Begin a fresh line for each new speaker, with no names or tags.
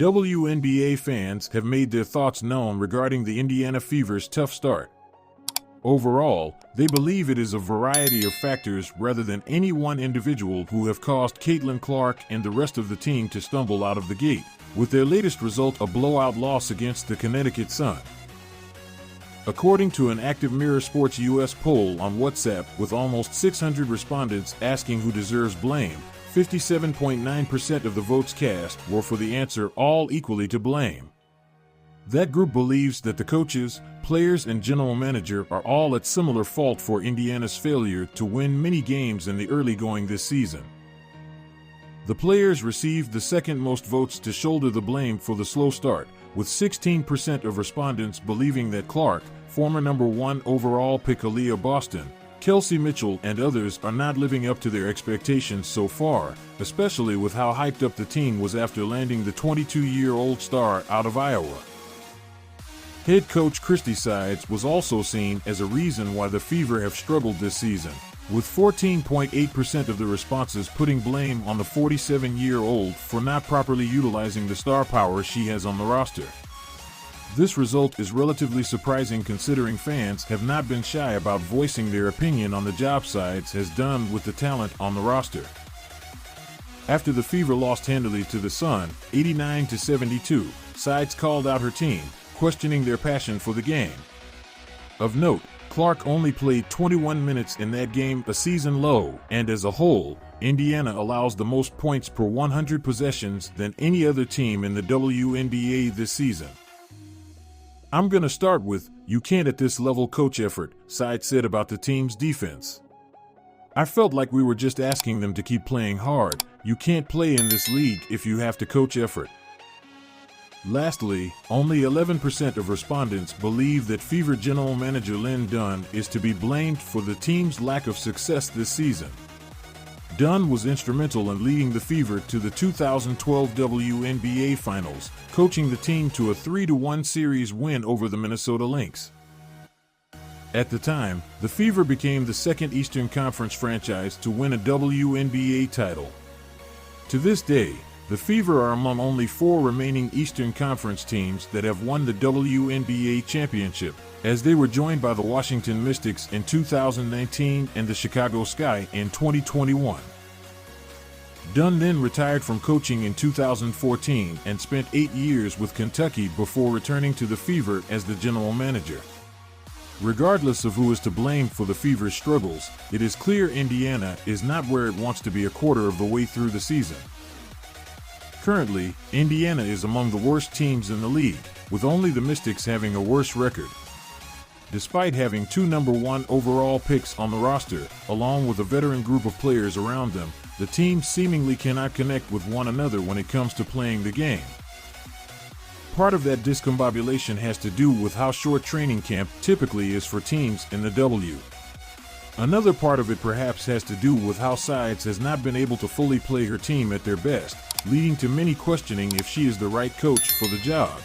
WNBA fans have made their thoughts known regarding the Indiana Fever's tough start. Overall, they believe it is a variety of factors rather than any one individual who have caused CaitlinClark and the rest of the team to stumble out of the gate, with their latest result a blowout loss against the Connecticut Sun. According to an active Mirror Sports US poll on WhatsApp with almost 600 respondents asking who deserves blame, 57.9% of the votes cast were for the answer all equally to blame. That group believes that the coaches, players, and general manager are all at similar fault for Indiana's failure to win many games in the early going this season. The players received the second most votes to shoulder the blame for the slow start, with 16% of respondents believing that Clark, former number 1 overall pick aliyahBoston, Kelsey Mitchell, and others are not living up to their expectations so far, especially with how hyped up the team was after landing the 22-year-old star out of Iowa. Head coach Christie Sides was also seen as a reason why the Fever have struggled this season, with 14.8% of the responses putting blame on the 47-year-old for not properly utilizing the star power she has on the roster. This result is relatively surprising considering fans have not been shy about voicing their opinion on the job Sides has done with the talent on the roster. After the Fever lost handily to the Sun, 89-72, Sides called out her team, questioning their passion for the game. Of note, Clark only played 21 minutes in that game, a season low, and as a whole, Indiana allows the most points per 100 possessions than any other team in the WNBA this season. "I'm gonna start with, you can't at this level coach effort," Sides said about the team's defense. "I felt like we were just asking them to keep playing hard. You can't play in this league if you have to coach effort." Lastly, only 11% of respondents believe that Fever general manager Lin Dunn is to be blamed for the team's lack of success this season. Dunn was instrumental in leading the Fever to the 2012 WNBA Finals, coaching the team to a 3-1 series win over the Minnesota Lynx. At the time, the Fever became the second Eastern Conference franchise to win a WNBA title. To this day, the Fever are among only 4 remaining Eastern Conference teams that have won the WNBA championship, as they were joined by the Washington Mystics in 2019 and the Chicago Sky in 2021. Dunn then retired from coaching in 2014 and spent 8 years with Kentucky before returning to the Fever as the general manager. Regardless of who is to blame for the Fever's struggles, it is clear Indiana is not where it wants to be a quarter of the way through the season. Currently, Indiana is among the worst teams in the league, with only the Mystics having a worse record. Despite having 2 number 1 overall picks on the roster, along with a veteran group of players around them, the team seemingly cannot connect with one another when it comes to playing the game. Part of that discombobulation has to do with how short training camp typically is for teams in the W. Another part of it perhaps has to do with how Sides has not been able to fully play her team at their best, leading to many questioning if she is the right coach for the job.